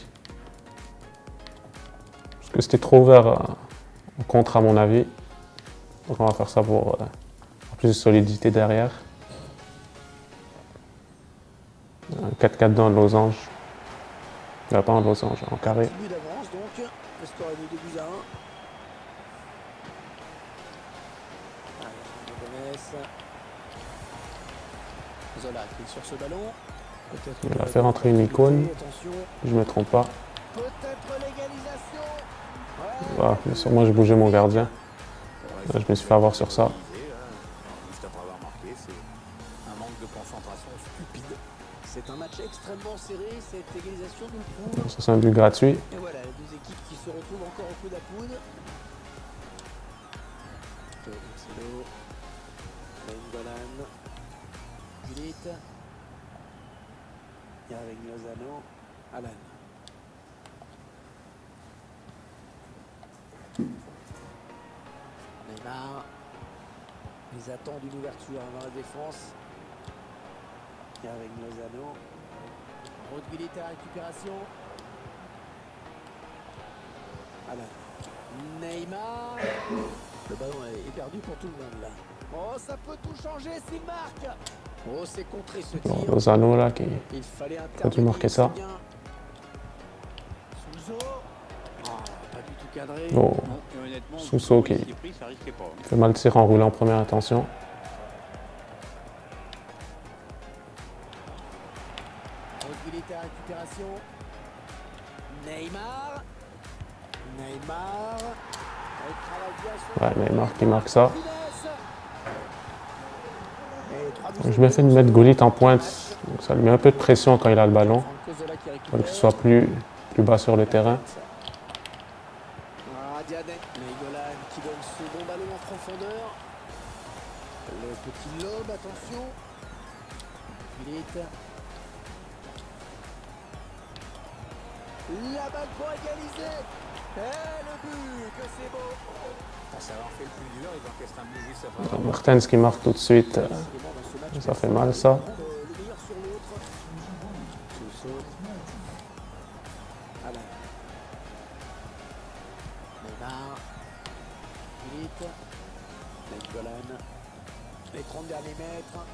Parce que c'était trop ouvert en contre à mon avis. Donc on va faire ça pour avoir plus de solidité derrière. Un 4-4 dans le losange. Pas en losange, en carré. But d'avance donc. Le score est de 2 buts à 1. Allez, Zola qui est sur ce ballon. Il va faire entrer une icône. Attention. Je ne me trompe pas. Peut-être l'égalisation. Ah, bien sûr, moi je bougeais mon gardien. Là, je me suis fait avoir sur ça. Juste après avoir marqué, c'est un manque de concentration stupide. C'est un match extrêmement serré, cette égalisation nous prouve. Ça, c'est un but gratuit. Et voilà, les deux équipes qui se retrouvent encore au coude à coude. Cancelo. Nainggolan. Gullit. Et avec Lozano. Alan. Neymar. Ils attendent une ouverture dans la défense. Et avec Lozano. Ruud Gullit à la récupération. Alan. Neymar. Le ballon est perdu pour tout le monde là. Oh, ça peut tout changer s'il marque. Oh, c'est contré ce tir. Bon, Lozano là qui Il fallait a dû marquer ça. Souzo. Oh, pas du tout cadré. Oh. Non, et honnêtement, Sousso qui s'il est pris, ça risquait pas. fait mal tirer en roulant en première intention. Ruud Gullit à la récupération. Neymar. Neymar. Il travaille bien son Ouais, Neymar qui marque ça. finesse. Et 3 buts Je me fais de mettre Gullit en pointe, donc ça lui met un peu de pression quand il a le ballon, Franco Zola qui pour récupère. qu'il soit plus bas sur le terrain. Ah, Diadem. Nainggolan qui donne ce bon ballon en profondeur. Le petit lobe, attention. Gullit. La balle pour égaliser. Et le but, que c'est beau. Ça leur fait le plus dur, ils encaissent un but juste après. Mertens qui marque tout de suite, Décidément, dans ce match, ça fait mal ça. le meilleur sur l'autre. Sousso. Alan. Neymar. Gullit. Nainggolan. Les 30 derniers mètres.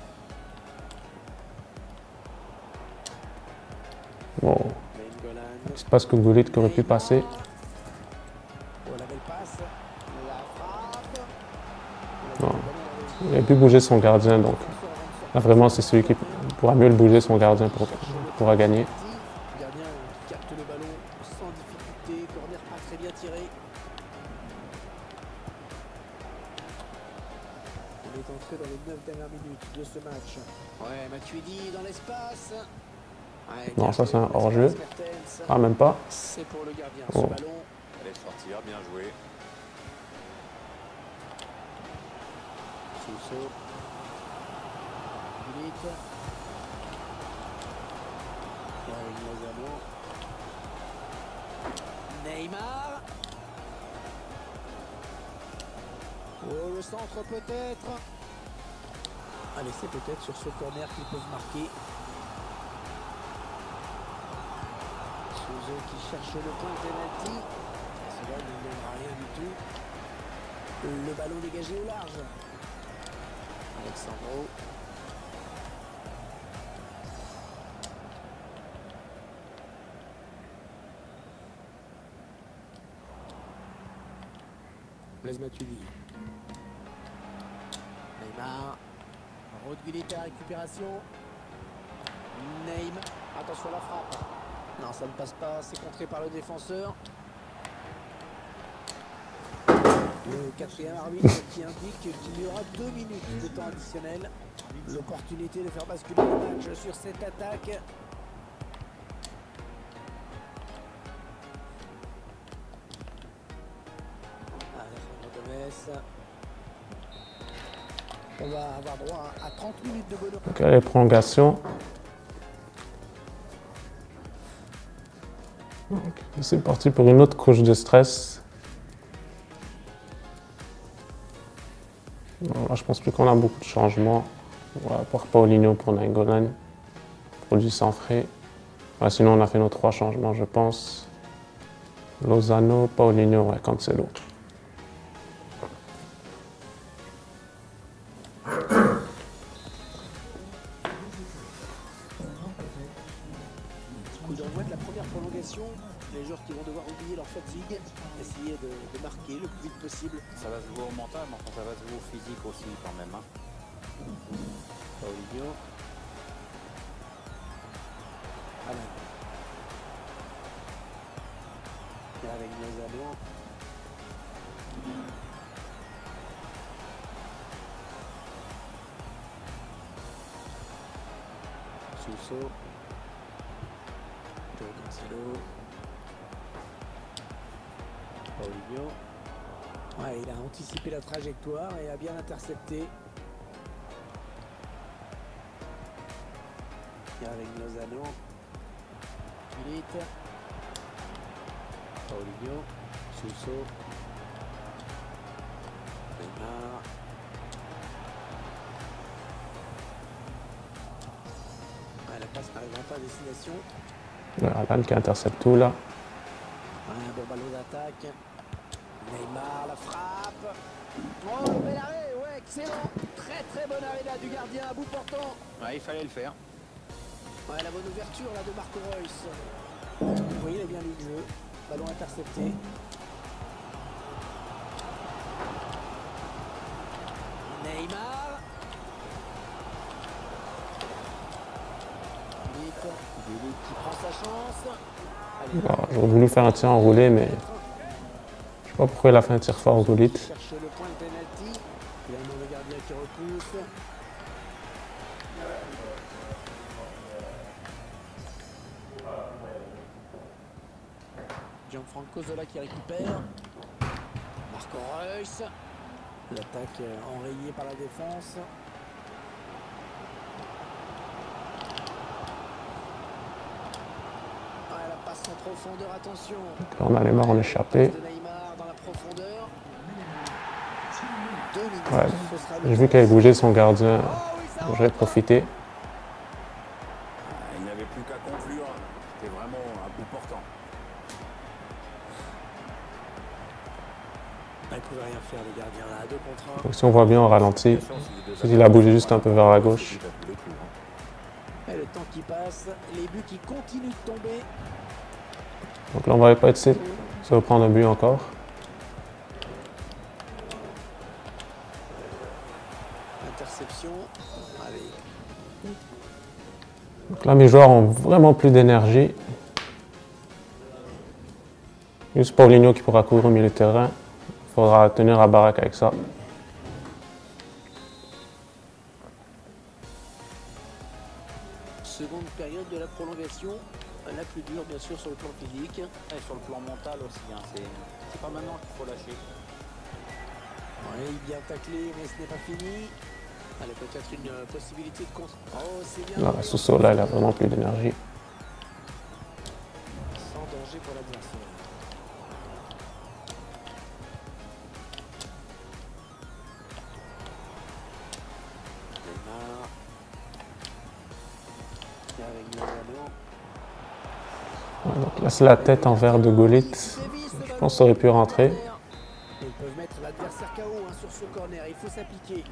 Bon, Nainggolan. c'est pas ce que Gullit qui aurait pu passer. Oh, la belle passe. La frappe. Non. Il a pu bouger son gardien, donc là vraiment c'est celui qui pourra mieux le bouger, son gardien, pourra gagner. Le gardien qui capte le ballon sans difficulté. Corner pas très bien tiré. On est entré dans les 9 dernières minutes de ce match. Ouais, Matuidi dans l'espace. Ouais, Non, ça, c'est un gardien, hors-jeu. Mertens. Ah, même pas. C'est pour le gardien Oh. ce ballon. Allez sortir, bien joué. Sousso. Gullit. Et avec Lozano. Neymar. Oh, le centre peut-être. Allez, c'est peut-être sur ce corner qu'ils peuvent marquer. Souzo qui cherche le point de penalty. Cela ne donnera rien du tout. Le ballon dégagé au large. Alexandro. Blaise Matuidi. Neymar. Ruud Gullit à la récupération. Neymar. Attention à la frappe. Non, ça ne passe pas. C'est contré par le défenseur. Le quatrième arbitre qui indique qu'il y aura 2 minutes de temps additionnel. L'opportunité de faire basculer le match sur cette attaque. Alejandro Gomez. On va avoir droit à 30 minutes de bonheur. Donc, les prolongations. Donc, c'est parti pour une autre couche de stress. Bon, là, je pense plus qu'on a beaucoup de changements. On va voir Paulinho pour Nainggolan. Produit sans frais. Ouais, sinon, on a fait nos 3 changements, je pense. Lozano, Paulinho, ouais, Cancelo. Coup d'envoi de la première prolongation. Les joueurs qui vont devoir oublier leur fatigue, essayer de marquer le plus vite possible. Ça va se jouer au mental, mais enfin, ça va se jouer au physique aussi quand même. Hein. Paulinho. Alan. Et avec Lozano. Sousso. Joe Cancelo. Paulinho. Ouais, il a anticipé la trajectoire et a bien intercepté. avec Lozano. Philippe. Paulinho. Sousso. Neymar. La passe n'arrivera pas à destination. Alan qui intercepte tout là. Un bon ballon d'attaque. Neymar, la frappe. Oh, le bel arrêt, ouais, excellent. Très bon arrêt là du gardien à bout portant. Ouais, il fallait le faire. Ouais, la bonne ouverture là de Marco Reus. Vous voyez, il a bien lu le jeu. Ballon intercepté. Neymar. Philippe qui prend sa chance. Allez, J'aurais voulu faire un tir enroulé, mais je sais pas pourquoi il a fait un tir fort Gullit. cherche le point de penalty. Finalement le gardien qui repousse. Gianfranco Zola qui récupère. Marco Reus. L'attaque enrayée par la défense. Ouais, la passe en profondeur, attention. Là, on a Neymar en échappé. De Neymar dans la profondeur. 2 minutes. Ouais. Ce sera le J'ai vu qu'il avait bougé son gardien. Oh oui, ça J'aurais profité. Il n'avait plus qu'à conclure. C'était vraiment un coup portant. il pouvait rien faire le gardien là, 2 contre 1. Donc si on voit bien au ralenti, il a bougé juste un peu vers la gauche. Et le temps qui passe, les buts qui continuent de tomber. Donc là on va pas être se reprendre un but encore. Interception. Allez. Donc là mes joueurs ont vraiment plus d'énergie. Juste Paulinho qui pourra courir au milieu de terrain. Il faudra tenir à baraque avec ça. Seconde période de la prolongation, la plus dure bien sûr sur le plan physique. Et sur le plan mental aussi, hein, c'est pas maintenant qu'il faut lâcher. Oui, bien taclé, mais ce n'est pas fini. Allez, peut-être une possibilité de contre. Oh, c'est bien. Là, Sousso là, il a vraiment plus d'énergie. Sans danger pour l'adversaire. Neymar. Et avec Lozano. Ouais, donc là c'est la tête envers de Gullit. Je pense que ça aurait pu rentrer. Ils peuvent mettre l'adversaire KO hein, sur ce corner, il faut s'appliquer.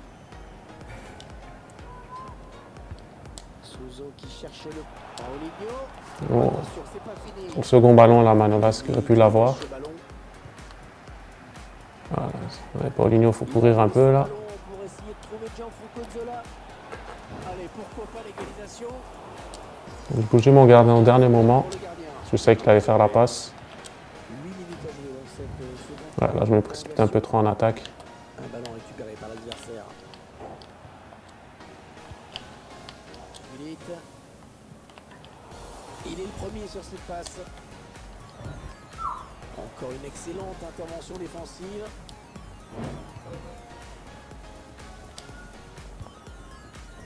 Souzo qui cherche le Paulinho. Bon, Attention, c'est pas fini. sur le second ballon, la Manolas qui aurait pu l'avoir. Ce ballon. Voilà. Ouais, Paulinho, il faut courir un peu là. Pour essayer de trouver Gianfranco Zola. Allez, pourquoi pas l'égalisation J'ai bougé mon gardien au dernier moment. pour le gardien. Je sais qu'il allait faire la passe. 8 minutes à jouer dans cette seconde. Ouais, là je me précipite un peu trop en attaque. Un ballon récupéré par l'adversaire. Philippe. Il est le premier sur cette passe. Encore une excellente intervention défensive.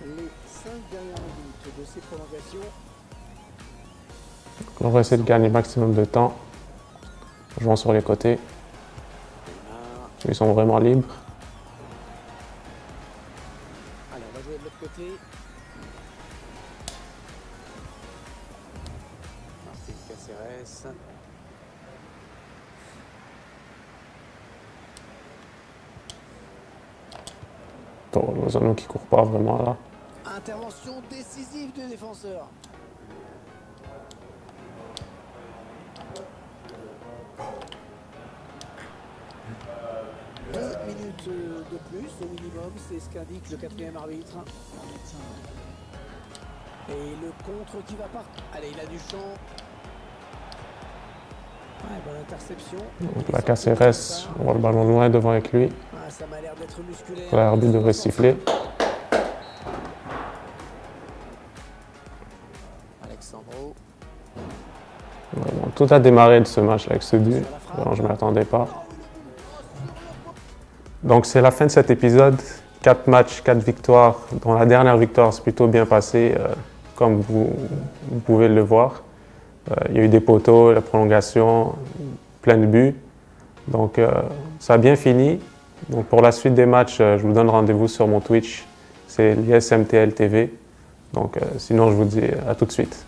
Les 5 dernières minutes de ces prolongations. On va essayer de gagner le maximum de temps. En jouant sur les côtés. Neymar. Ils sont vraiment libres. Allez, on va jouer de l'autre côté. Martin Caceres. Lozano qui court pas vraiment là. Intervention décisive du défenseur. Minutes de plus au minimum, c'est ce qu'indique le 4e arbitre. Et le contre qui va pas. Allez, il a du champ. Ouais, bonne interception. Donc la Caceres, on voit le ballon loin devant avec lui. Ah, ça m'a l'air d'être musculaire. L'arbitre devrait siffler. Alexandro. Vraiment, tout a démarré de ce match avec ce but. Alors, je ne m'attendais pas. Donc c'est la fin de cet épisode. 4 matchs, 4 victoires, dont la dernière victoire s'est plutôt bien passée. comme vous pouvez le voir. Il y a eu des poteaux, la prolongation, plein de buts. Donc ça a bien fini. Donc pour la suite des matchs, je vous donne rendez-vous sur mon Twitch. C'est l'ISMTL TV. Donc sinon, je vous dis à tout de suite.